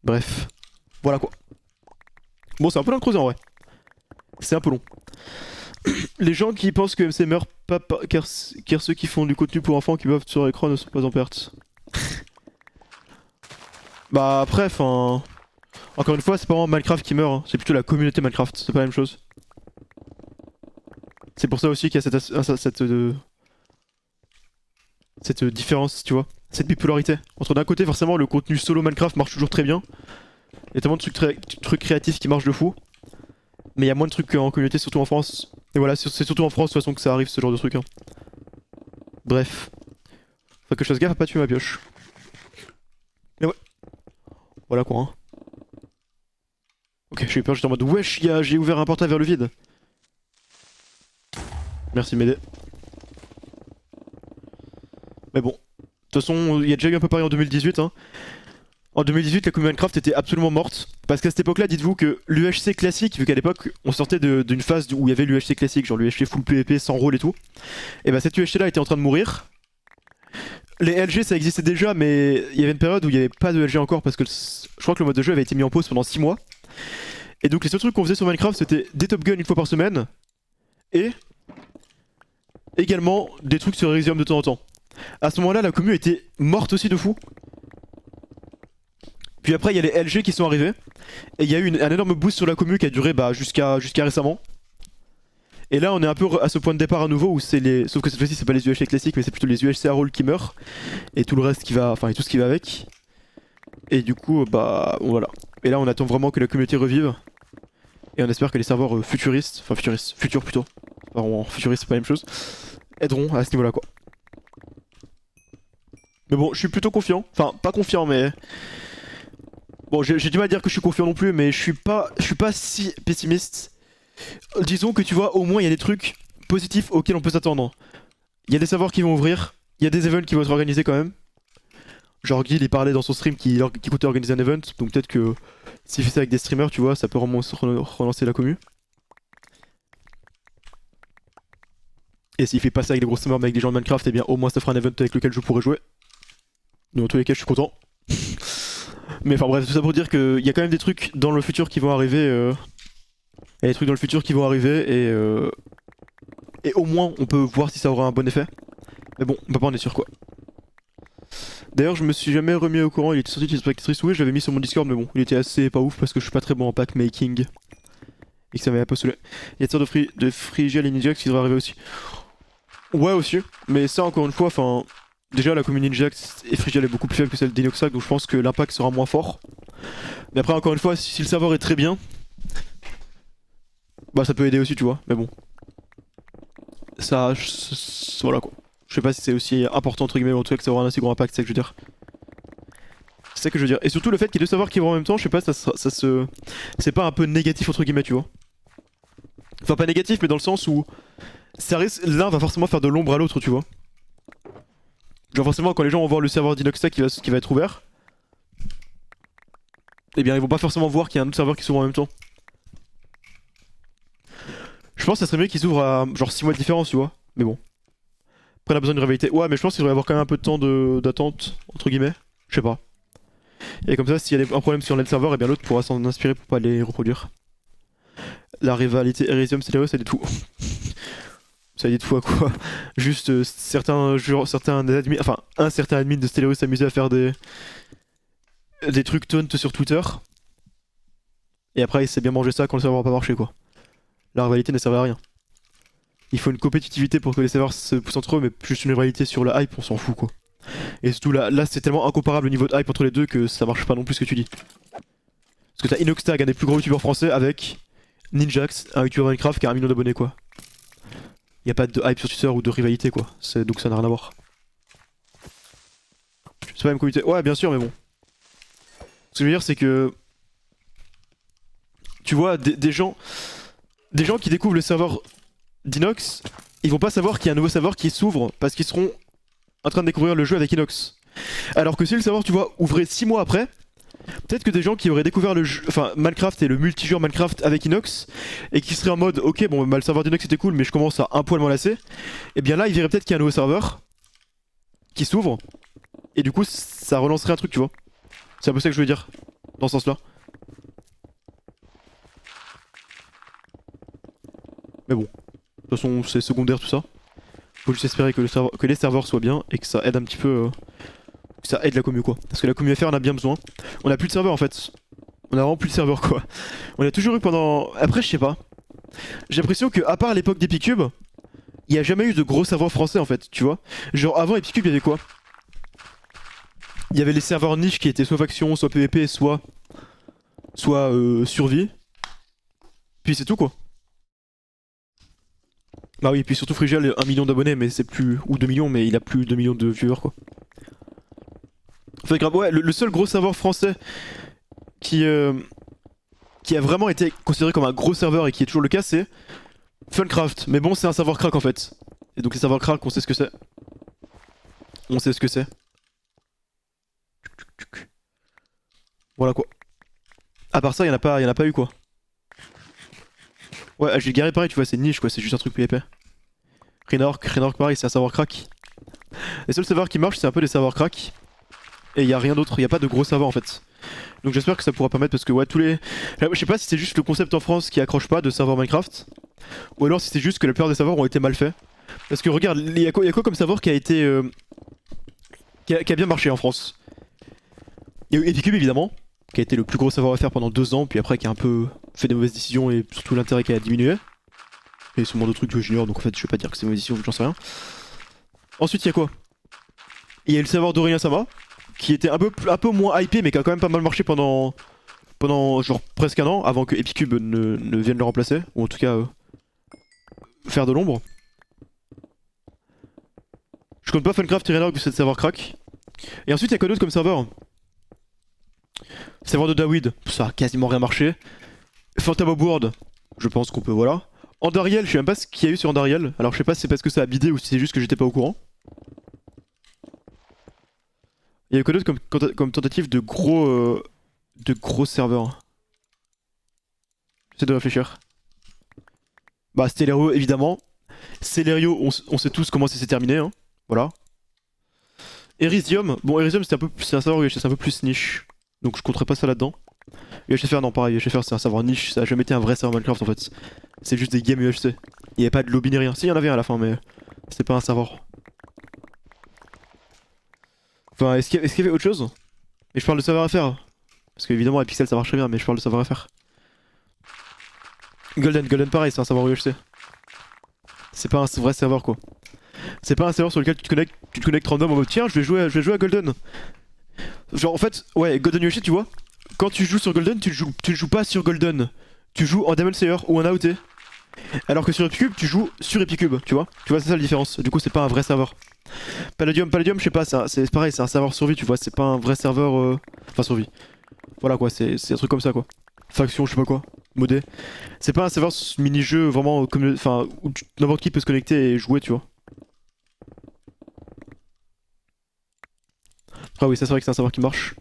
Bref, voilà quoi. Bon c'est un peu long de creuser en vrai. C'est un peu long. Les gens qui pensent que MC meurt pas car ceux qui font du contenu pour enfants qui peuvent sur l'écran ne sont pas en perte. Bah après, enfin... Encore une fois, c'est pas vraiment Minecraft qui meurt, hein. C'est plutôt la communauté Minecraft, c'est pas la même chose. C'est pour ça aussi qu'il y a cette différence, tu vois. Cette bipolarité. Entre d'un côté, forcément, le contenu solo Minecraft marche toujours très bien. Il y a tellement de trucs créatifs qui marchent de fou. Mais il y a moins de trucs en communauté, surtout en France. Et voilà, c'est surtout en France de toute façon que ça arrive ce genre de truc. Hein. Bref. Faut que je fasse gaffe à pas tuer ma pioche. Mais ouais. Voilà quoi. Hein. Ok, j'ai eu peur, j'étais en mode wesh, j'ai ouvert un portail vers le vide. Merci de m'aider. Mais bon. De toute façon, il y a déjà eu un peu pareil en 2018. Hein. En 2018, la communauté Minecraft était absolument morte. Parce qu'à cette époque-là, dites-vous que l'UHC classique, vu qu'à l'époque, on sortait d'une phase où il y avait l'UHC classique, genre l'UHC full PvP sans rôle et tout. Et bah cette UHC là était en train de mourir. Les LG ça existait déjà, mais il y avait une période où il n'y avait pas de LG encore parce que je crois que le mode de jeu avait été mis en pause pendant 6 mois. Et donc les seuls trucs qu'on faisait sur Minecraft c'était des Top Gun une fois par semaine et également des trucs sur Elysium de temps en temps. À ce moment-là, la commu était morte aussi de fou. Puis après, il y a les LG qui sont arrivés. Et il y a eu un énorme boost sur la commu qui a duré jusqu'à récemment. Et là, on est un peu à ce point de départ à nouveau où c'est les. Sauf que cette fois-ci, c'est pas les UHC classiques, mais c'est plutôt les UHC à rôle qui meurent. Et tout le reste qui va. Enfin, et tout ce qui va avec. Et du coup, bah. Voilà. Et là, on attend vraiment que la communauté revive. Et on espère que les serveurs futuristes. Enfin, futuristes. Futurs plutôt. Enfin, futuristes, c'est pas la même chose. Aideront à ce niveau-là, quoi. Mais bon, je suis plutôt confiant. Enfin, pas confiant, mais. Bon, j'ai du mal à dire que je suis confiant non plus, mais je suis pas si pessimiste. Disons que tu vois, au moins il y a des trucs positifs auxquels on peut s'attendre. Il y a des serveurs qui vont ouvrir, il y a des events qui vont être organisés quand même. Genre Guil il parlait dans son stream qu'il comptait organiser un event, donc peut-être que s'il fait ça avec des streamers, tu vois, ça peut vraiment relancer la commu. Et s'il fait pas ça avec des gros streamers mais avec des gens de Minecraft, eh bien au moins ça fera un event avec lequel je pourrais jouer. Donc dans tous les cas je suis content. Mais enfin bref, tout ça pour dire qu'il y a quand même des trucs dans le futur qui vont arriver. Il y a des trucs dans le futur qui vont arriver et au moins on peut voir si ça aura un bon effet. Mais bon, on peut pas en être sûr quoi. D'ailleurs je me suis jamais remis au courant, il était sorti de Spectrice, oui je l'avais mis sur mon Discord mais bon, il était assez pas ouf parce que je suis pas très bon en pack making. Et que ça m'avait un peu saoulé. Il y a une sorte de Phrygial et Ninjax qui devrait arriver aussi. Ouais aussi, mais ça encore une fois, enfin... Déjà la communauté Ninjax et Phrygial est beaucoup plus faible que celle d'Inoxac, donc je pense que l'impact sera moins fort. Mais après encore une fois, si le serveur est très bien, bah ça peut aider aussi tu vois, mais bon. Ça, voilà quoi. Je sais pas si c'est aussi important entre guillemets, mais en tout cas que ça aura un assez gros impact, c'est ça que je veux dire. C'est ça que je veux dire. Et surtout le fait qu'il y ait deux savoirs qui vont en même temps, je sais pas, c'est pas un peu négatif entre guillemets tu vois. Enfin pas négatif mais dans le sens où l'un va forcément faire de l'ombre à l'autre tu vois. Genre forcément quand les gens vont voir le serveur d'Inoxtech qui va être ouvert, eh bien ils vont pas forcément voir qu'il y a un autre serveur qui s'ouvre en même temps. Je pense que ça serait mieux qu'ils s'ouvrent à genre 6 mois de différence tu vois, mais bon. Après on a besoin d'une rivalité. Ouais mais je pense qu'il devrait y avoir quand même un peu de temps d'attente, entre guillemets. Je sais pas. Et comme ça s'il y a un problème sur le serveur, eh bien l'autre pourra s'en inspirer pour pas les reproduire. La rivalité Elysium Stellaris ça dit tout. Ça dit de fou à quoi. Juste un certain admin de Stellaris s'amusait à faire des trucs taunt sur Twitter. Et après il s'est bien mangé ça quand le serveur va pas marcher quoi. La rivalité ne servait à rien. Il faut une compétitivité pour que les serveurs se poussent entre eux, mais juste une rivalité sur la hype on s'en fout quoi. Et surtout là c'est tellement incomparable le niveau de hype entre les deux que ça marche pas non plus ce que tu dis. Parce que t'as Inoxtag, un des plus gros youtubeurs français, avec Ninjax, un youtubeur Minecraft qui a 1 million d'abonnés quoi. Y a pas de hype sur Twitter ou de rivalité quoi, donc ça n'a rien à voir. C'est pas la même communauté. Ouais bien sûr mais bon. Ce que je veux dire c'est que... Tu vois des gens qui découvrent le serveur d'Inox, ils vont pas savoir qu'il y a un nouveau serveur qui s'ouvre parce qu'ils seront en train de découvrir le jeu avec Inox. Alors que si le serveur tu vois ouvrait 6 mois après, peut-être que des gens qui auraient découvert le jeu, enfin Minecraft et le multijoueur Minecraft avec Inox, et qui seraient en mode ok bon bah, le serveur d'Inox c'était cool mais je commence à un poil m'en lasser, et bien là ils verraient peut-être qu'il y a un nouveau serveur qui s'ouvre, et du coup ça relancerait un truc tu vois. C'est un peu ça que je veux dire, dans ce sens là. Mais bon, de toute façon c'est secondaire tout ça. Faut juste espérer que, que les serveurs soient bien et que ça aide un petit peu... que ça aide la commu quoi. Parce que la commu FR en a bien besoin. On a plus de serveurs en fait. On a vraiment plus de serveurs quoi. On a toujours eu pendant... Après je sais pas. J'ai l'impression que à part l'époque d'Epicube, il n'y a jamais eu de gros serveurs français en fait, tu vois. Genre avant Epicube il y avait quoi? Il y avait les serveurs niches qui étaient soit faction, soit PVP, soit survie. Puis c'est tout quoi. Bah oui, et puis surtout Frigiel, 1 million d'abonnés, mais c'est plus... Ou 2 millions, mais il a plus de 2 millions de viewers quoi. Fait grave, ouais, le seul gros serveur français qui a vraiment été considéré comme un gros serveur et qui est toujours le cas, c'est Funcraft. Mais bon, c'est un serveur crack en fait. Et donc les serveurs crack, on sait ce que c'est. On sait ce que c'est. Voilà quoi. À part ça, y'en a pas eu quoi. Ouais, j'ai garé pareil, tu vois, c'est niche quoi, c'est juste un truc PvP. Renork pareil, c'est un serveur crack. Les seuls serveurs qui marchent, c'est un peu des serveurs crack. Et y a rien d'autre, y a pas de gros serveurs en fait. Donc j'espère que ça pourra permettre parce que ouais, tous les... Je sais pas si c'est juste le concept en France qui accroche pas de serveur Minecraft. Ou alors si c'est juste que la plupart des serveurs ont été mal faits. Parce que regarde, y a quoi comme serveur qui a été... qui a bien marché en France? Il y a eu Epicube évidemment, qui a été le plus gros serveur à faire pendant 2 ans, puis après qui a un peu fait des mauvaises décisions et surtout l'intérêt qui a diminué. Et sûrement d'autres trucs que j'ignore, donc en fait je vais pas dire que c'est mauvaise décision, j'en sais rien. Ensuite il y a quoi? Il y a eu le serveur d'Aurélien Sama, qui était un peu moins hypé mais qui a quand même pas mal marché pendant genre presque 1 an, avant que Epicube ne vienne le remplacer, ou en tout cas faire de l'ombre. Je compte pas Funcraft et Renork vu que c'est le serveur crack. Et ensuite il y a quoi d'autre comme serveur? Serveur de Dawid, ça a quasiment rien marché. Phantom World, je pense qu'on peut, voilà. Andariel, je sais même pas ce qu'il y a eu sur Andariel. Alors je sais pas si c'est parce que ça a bidé ou si c'est juste que j'étais pas au courant. Il y a eu quoi d'autre comme tentative de gros serveurs? J'essaie de réfléchir. Bah Stellario évidemment. Celerio, on sait tous comment ça s'est terminé, hein. Voilà. Elysium, bon Elysium c'est un serveur c'est un peu plus niche. Donc je compterai pas ça là-dedans. UHFR non pareil, UHFR c'est un serveur niche, ça a jamais été un vrai serveur Minecraft en fait. C'est juste des games UHC. Il y avait pas de lobby ni rien. Si, il y en avait un à la fin mais c'était pas un serveur. Enfin, est-ce qu'il y avait autre chose? Et je parle de savoir faire. Parce qu'évidemment, à Pixel ça marche très bien, mais je parle de savoir faire. Golden pareil, c'est un serveur UHC. C'est pas un vrai serveur quoi. C'est pas un serveur sur lequel tu te connectes random en mode tiens, je vais jouer à Golden. Genre en fait, ouais, Golden UHC tu vois, quand tu joues sur Golden, tu ne joues pas sur Golden. Tu joues en Demon Slayer ou en AOT. Alors que sur Epicube, tu joues sur Epicube, tu vois. Tu vois, c'est ça la différence. Du coup, c'est pas un vrai serveur. Palladium, je sais pas, c'est pareil, c'est un serveur survie, tu vois, c'est pas un vrai serveur... Enfin, survie. Voilà quoi, c'est un truc comme ça quoi. Faction, je sais pas quoi, modé. C'est pas un serveur mini-jeu vraiment comme... Enfin, où n'importe qui peut se connecter et jouer, tu vois. Ah oui, ça c'est vrai que c'est un serveur qui marche.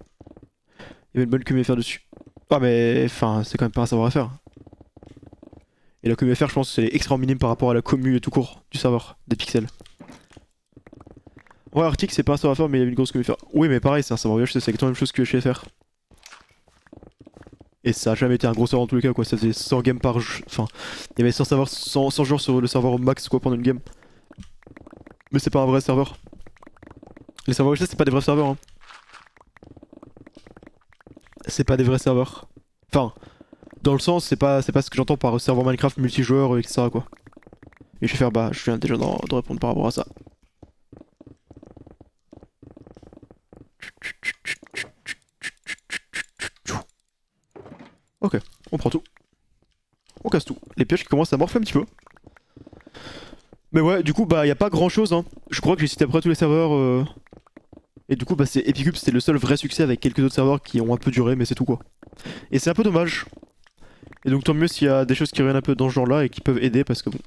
Il y avait une bonne commu FR dessus. Ah mais, enfin, c'est quand même pas un savoir à faire. Et la commu FR, je pense que c'est extrêmement minime par rapport à la commu tout court du serveur, des pixels. Ouais, Arctic c'est pas un savoir à faire, mais il y avait une grosse commu FR. Oui, mais pareil, c'est un savoir UHC, c'est exactement la même chose que chez FR. Et ça a jamais été un gros serveur en tous les cas, quoi. Ça faisait 100 games par jeu. Enfin, il y avait 100 joueurs sur le serveur au max, quoi, pendant une game. Mais c'est pas un vrai serveur. Les serveurs UHC, c'est pas des vrais serveurs, hein. C'est pas des vrais serveurs. Enfin, dans le sens, c'est pas ce que j'entends par serveur Minecraft multijoueur, etc. quoi. Et je vais faire, bah, je viens déjà de répondre par rapport à ça. Ok, on prend tout. On casse tout. Les pièges qui commencent à morfler un petit peu. Mais ouais, du coup, bah y a pas grand chose, hein. Je crois que j'ai cité après tous les serveurs. Et du coup, bah c'est Epicube, c'était le seul vrai succès avec quelques autres serveurs qui ont un peu duré, mais c'est tout quoi. Et c'est un peu dommage. Et donc tant mieux s'il y a des choses qui reviennent un peu dans ce genre là et qui peuvent aider parce que bon.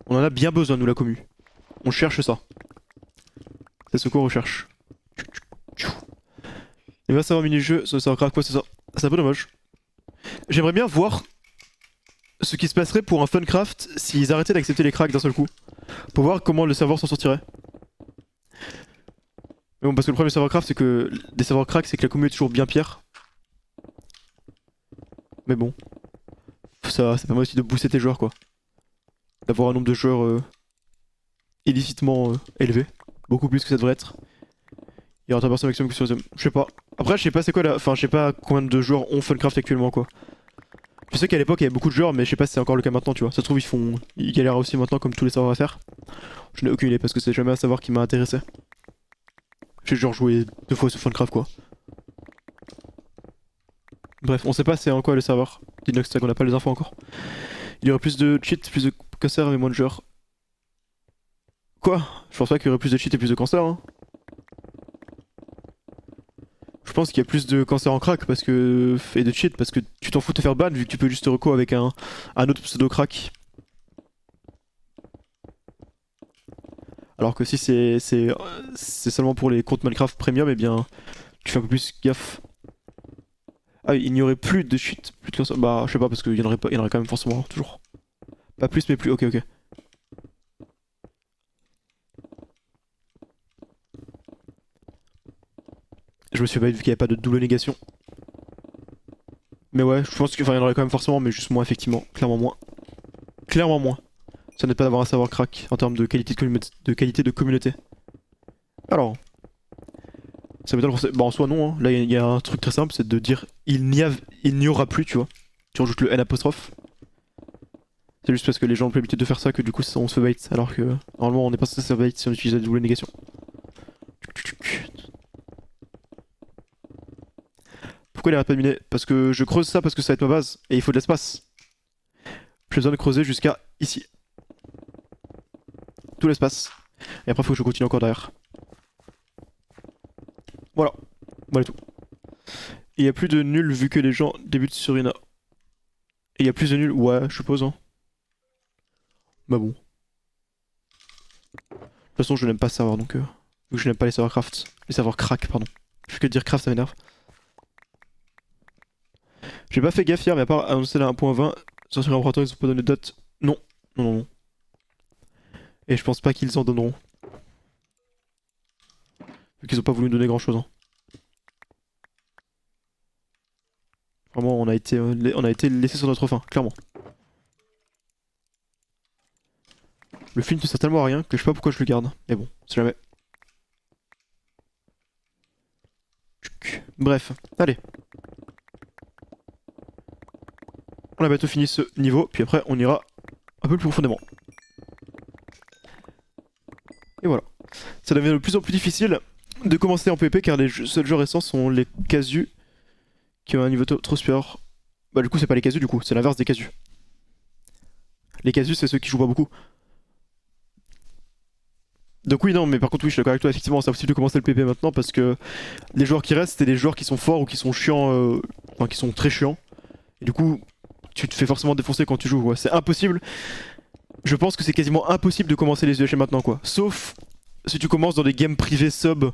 On en a bien besoin, nous, la commu. On cherche ça. C'est ce qu'on recherche. Il va savoir mini-jeu, ça sert à quoi, c'est ça. C'est un peu dommage. J'aimerais bien voir ce qui se passerait pour un Funcraft s'ils arrêtaient d'accepter les cracks d'un seul coup. Pour voir comment le serveur s'en sortirait. Mais bon, parce que le problème des serveurs craft, c'est que des serveurs crack, c'est que la commu est toujours bien pire. Mais bon. Ça permet aussi de booster tes joueurs, quoi. D'avoir un nombre de joueurs illicitement élevé. Beaucoup plus que ça devrait être. Il y aura 3 personnes maximum sur les... Je sais pas. Après, je sais pas c'est quoi la... Enfin, je sais pas combien de joueurs ont Funcraft actuellement, quoi. Je sais qu'à l'époque, il y avait beaucoup de joueurs, mais je sais pas si c'est encore le cas maintenant, tu vois. Ça se trouve, ils galèrent aussi maintenant, comme tous les serveurs à faire. Je n'ai aucune idée, parce que c'est jamais un savoir qui m'a intéressé. J'ai genre joué 2 fois sur Funcraft, quoi. Bref, on sait pas c'est en quoi le serveur. Dinoxtag, on n'a pas les infos encore. Il y aurait plus de cheats, plus de cancers et moins de joueurs. Quoi? Je pense pas qu'il y aurait plus de cheats et plus de cancers, hein. Je pense qu'il y a plus de cancers en crack parce que... et de cheat parce que tu t'en fous de te faire ban vu que tu peux juste te reco avec un autre pseudo crack. Alors que si c'est seulement pour les comptes Minecraft Premium, eh bien tu fais un peu plus gaffe. Ah oui, il n'y aurait plus de cheat, plus de cancers. Bah je sais pas parce qu'il y en aurait pas, il y en aurait quand même forcément toujours. Pas plus mais plus, ok. Je me suis pas vu qu'il n'y avait pas de double négation. Mais ouais, je pense qu'il y en aurait quand même forcément, mais juste moins effectivement. Clairement moins. Clairement moins. Ça n'est pas d'avoir un savoir crack en termes de qualité de communauté. Alors, ça m'étonne. Bah en soi non, hein. Là il y a un truc très simple, c'est de dire il n'y aura plus, tu vois. Tu rajoutes le N apostrophe. C'est juste parce que les gens ont plus l'habitude de faire ça que du coup on se fait bait. Alors que normalement on n'est pas censé se faire bait si on utilise la double négation. Pourquoi il arrête pas de miner? Parce que je creuse ça parce que ça va être ma base et il faut de l'espace. J'ai besoin de creuser jusqu'à ici. Tout l'espace. Et après faut que je continue encore derrière. Voilà. Voilà tout. Et il y a plus de nuls vu que les gens débutent sur Ina. Et il y a plus de nuls, ouais, je suppose. Hein. Bah bon. De toute façon, je n'aime pas ce serveur donc. Vu que je n'aime pas les serveurs craft. Les serveurs crack, pardon. Je fais que dire craft, ça m'énerve. J'ai pas fait gaffe hier, mais à part annoncer la 1.20, sur laboratoire, ils ont pas donné de date. Non. Non. Et je pense pas qu'ils en donneront. Vu qu'ils ont pas voulu nous donner grand chose. Hein. Vraiment, on a été laissé sur notre faim, clairement. Le film ne sert tellement à rien que je sais pas pourquoi je le garde. Mais bon, c'est jamais. Bref, allez. On a bientôt fini ce niveau, puis après on ira un peu plus profondément. Et voilà. Ça devient de plus en plus difficile de commencer en PvP car les seuls jeux récents sont les casus qui ont un niveau trop supérieur. Bah du coup c'est pas les casus du coup, c'est l'inverse des casus. Les casus c'est ceux qui jouent pas beaucoup. Donc oui non mais par contre oui je suis d'accord avec toi, effectivement c'est impossible de commencer le PvP maintenant parce que les joueurs qui restent c'est des joueurs qui sont forts ou qui sont chiants, enfin qui sont très chiants. Et du coup tu te fais forcément défoncer quand tu joues quoi, c'est impossible. Je pense que c'est quasiment impossible de commencer les UHC maintenant quoi. Sauf si tu commences dans des games privés sub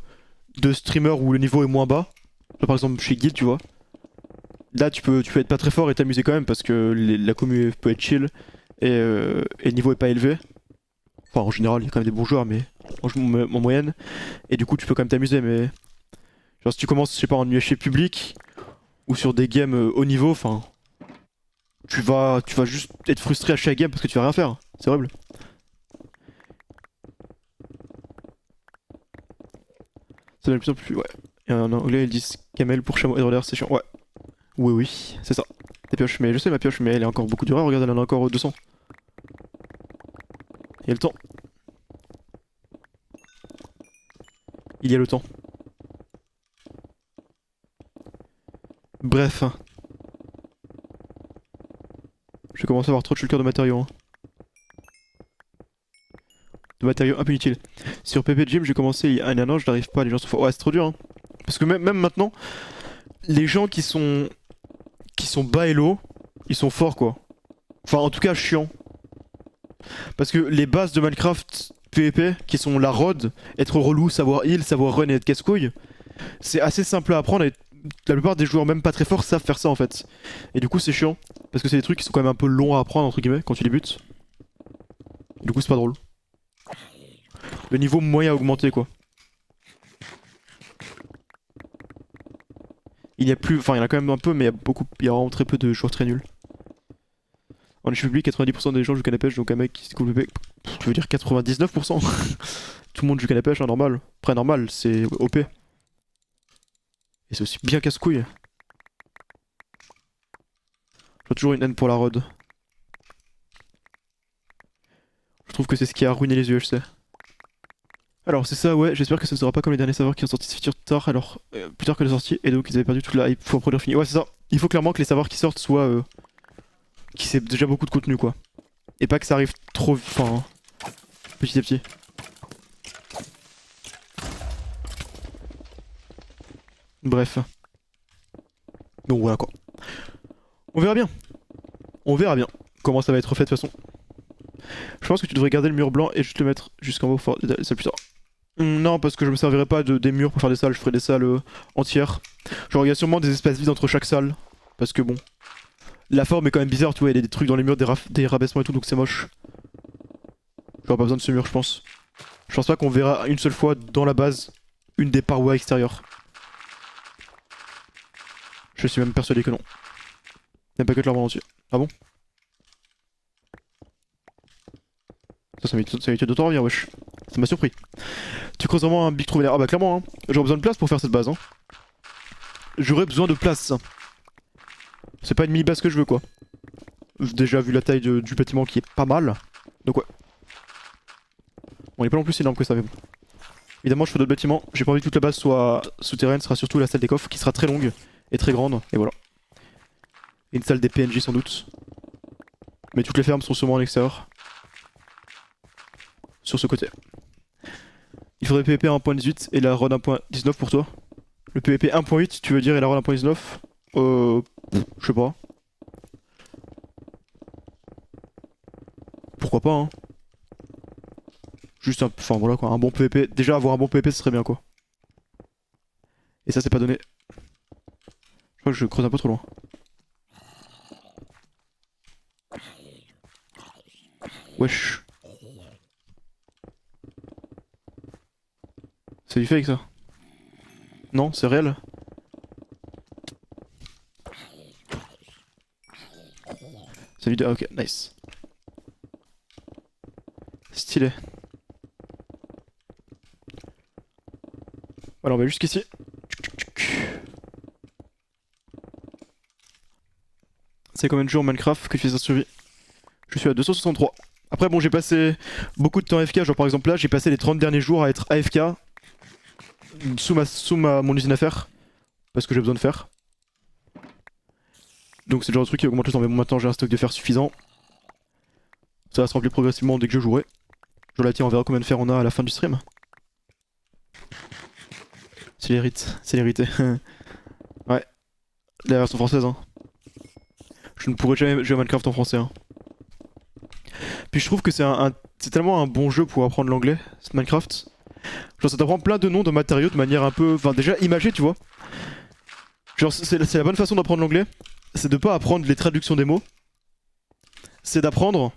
de streamers où le niveau est moins bas. Là, par exemple chez Guild tu vois. Là tu peux être pas très fort et t'amuser quand même parce que la commu peut être chill et le niveau est pas élevé. Enfin en général il y a quand même des bons joueurs mais en moyenne. Et du coup tu peux quand même t'amuser mais... Genre si tu commences je sais pas en UHC public ou sur des games haut niveau, enfin... Tu vas juste être frustré à chaque game parce que tu vas rien faire. C'est horrible. Ça devient de plus en plus... Ouais. Et en anglais ils disent camel pour chameau et c'est chiant. Ouais. Oui, c'est ça. Des pioches, mais je sais ma pioche, mais elle est encore beaucoup durée. Regarde, elle en a encore 200. Il y a le temps. Il y a le temps. Bref. Je vais commencer à avoir trop de shulker de matériaux. Hein. De matériaux un peu inutiles. Sur PP Gym, j'ai commencé il y a un an, je n'arrive pas, les gens sont forts. Ouais, c'est trop dur. Hein. Parce que même maintenant, les gens qui sont bas et low, ils sont forts quoi. Enfin, en tout cas, chiants. Parce que les bases de Minecraft PvP, qui sont la rod, être relou, savoir heal, savoir run et être casse-couille, c'est assez simple à apprendre et la plupart des joueurs même pas très forts savent faire ça en fait. Et du coup c'est chiant, parce que c'est des trucs qui sont quand même un peu longs à apprendre entre guillemets quand tu débutes. Du coup c'est pas drôle. Le niveau moyen a augmenté quoi. Il y a plus, enfin il y en a quand même un peu mais il y a vraiment très peu de joueurs très nuls. En échec public, 90% des gens jouent canne à pêche, donc un mec qui se coupe le tu veux dire 99%. Tout le monde joue canne à pêche, hein, normal. Après normal, c'est OP. Et c'est aussi bien casse-couille. J'ai toujours une haine pour la rod. Je trouve que c'est ce qui a ruiné les UHC. Alors c'est ça ouais, j'espère que ce sera pas comme les derniers serveurs qui ont sorti ce feature tard, alors plus tard que la sortie, et donc ils avaient perdu toute la hype pour produire fini. Ouais c'est ça, il faut clairement que les serveurs qui sortent soient... qui c'est déjà beaucoup de contenu quoi. Et pas que ça arrive trop... enfin... petit à petit. Bref. Donc voilà quoi. On verra bien. On verra bien comment ça va être fait de toute façon. Je pense que tu devrais garder le mur blanc et juste le mettre jusqu'en haut pour faire des salles plus tard. Non, parce que je me servirai pas des murs pour faire des salles, je ferai des salles entières. Genre il y a sûrement des espaces vides entre chaque salle. Parce que bon... La forme est quand même bizarre, tu vois, il y a des trucs dans les murs, des rabaissements et tout, donc c'est moche. J'aurai pas besoin de ce mur, je pense. Je pense pas qu'on verra une seule fois dans la base une des parois extérieures. Je suis même persuadé que non. Même pas que de l'arbre entier. Ah bon? Ça m'évite de t'en revenir, wesh. Ça m'a surpris. Tu creuses vraiment un big trou vénère. Ah bah clairement, hein. J'aurais besoin de place pour faire cette base, hein. J'aurais besoin de place. C'est pas une mini base que je veux, quoi. Déjà vu la taille du bâtiment qui est pas mal. Donc ouais. Bon, il est pas non plus énorme que ça, mais bon. Évidemment, je fais d'autres bâtiments. J'ai pas envie que toute la base soit souterraine. Ce sera surtout la salle des coffres qui sera très longue et très grande. Et voilà. Et une salle des PNJ sans doute. Mais toutes les fermes sont sûrement en extérieur. Sur ce côté. Il faudrait PvP 1.18 et la run 1.19 pour toi. Le PvP 1.8, tu veux dire, et la run 1.19 je sais pas. Pourquoi pas, hein. Juste un... Enfin voilà quoi, un bon PvP. Déjà avoir un bon PvP ce serait bien quoi. Et ça c'est pas donné. Je crois que je creuse un peu trop loin. Wesh. C'est du fake ça? Non, c'est réel? C'est vidéo, ok, nice. Stylé. Alors on va jusqu'ici. C'est combien de jours Minecraft que tu fais ça survie? Je suis à 263. Après bon j'ai passé beaucoup de temps AFK, genre par exemple là j'ai passé les 30 derniers jours à être AFK mon usine à fer. Parce que j'ai besoin de fer. Donc c'est le genre de truc qui augmente le temps, mais bon maintenant j'ai un stock de fer suffisant. Ça va se remplir progressivement dès que je jouerai. Genre là tiens on verra combien de fer on a à la fin du stream. C'est les rites, c'est l'hérité. Ouais, la version française hein. Je ne pourrai jamais jouer à Minecraft en français hein. Puis je trouve que c'est tellement un bon jeu pour apprendre l'anglais, ce Minecraft. Genre ça t'apprend plein de noms de matériaux de manière un peu... Enfin déjà imagée tu vois. Genre c'est la bonne façon d'apprendre l'anglais. C'est de pas apprendre les traductions des mots. C'est d'apprendre...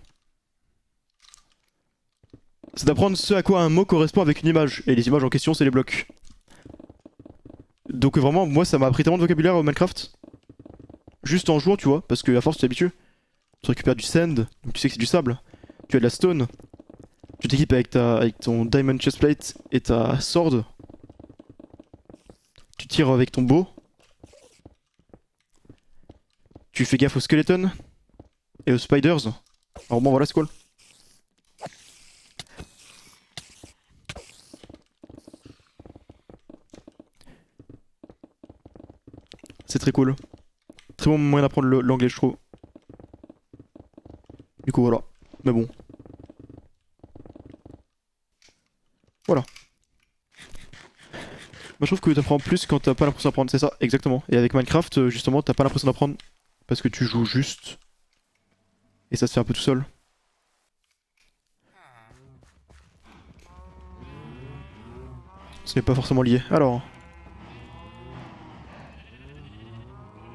C'est d'apprendre ce à quoi un mot correspond avec une image. Et les images en question c'est les blocs. Donc vraiment moi ça m'a appris tellement de vocabulaire au Minecraft. Juste en jouant tu vois, parce que à force tu t'habitues. Tu récupères du sand, donc tu sais que c'est du sable. Tu as de la stone. Tu t'équipes avec ton diamond chestplate et ta sword. Tu tires avec ton bow. Tu fais gaffe aux skeletons et aux spiders. Alors bon voilà c'est cool. C'est très cool. très bon moyen d'apprendre l'anglais, je trouve. Du coup, voilà. Mais bon. Voilà. Moi, je trouve que t'apprends plus quand t'as pas l'impression d'apprendre, c'est ça, exactement. Et avec Minecraft, justement, t'as pas l'impression d'apprendre parce que tu joues juste. Et ça se fait un peu tout seul. Ce n'est pas forcément lié. Alors.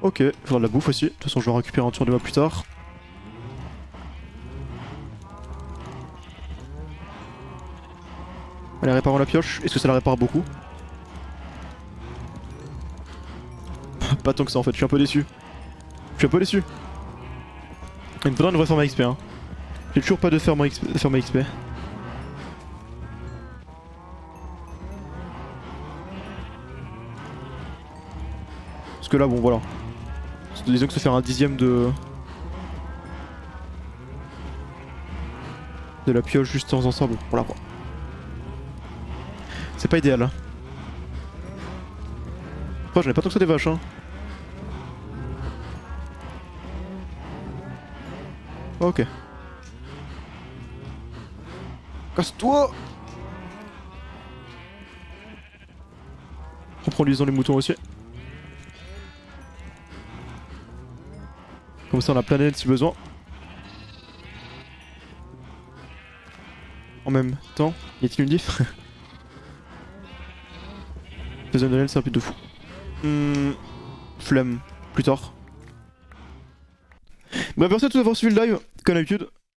Ok, il faudra de la bouffe aussi. De toute façon, je vais en récupérer un tour de moi plus tard. Allez, réparons la pioche. Est-ce que ça la répare beaucoup? Pas tant que ça en fait, je suis un peu déçu. Je suis un peu déçu. Il me faudra une vraie ferme à XP. Hein. J'ai toujours pas de ferme à XP. Parce que là, bon, voilà. Disons que se faire un dixième de la pioche juste en faisant ça, bon, voilà quoi. C'est pas idéal. Hein. Enfin, j'en ai pas tant que ça des vaches. Hein. Ok. Casse-toi! Reproduisons les moutons aussi. Comme ça on a plein d'aide si besoin. En même temps, y a-t-il une diff? Deuxième de l'aile, c'est un pute de fou. Flemme, plus tard. Bref, merci à tous d'avoir suivi le live, comme d'habitude.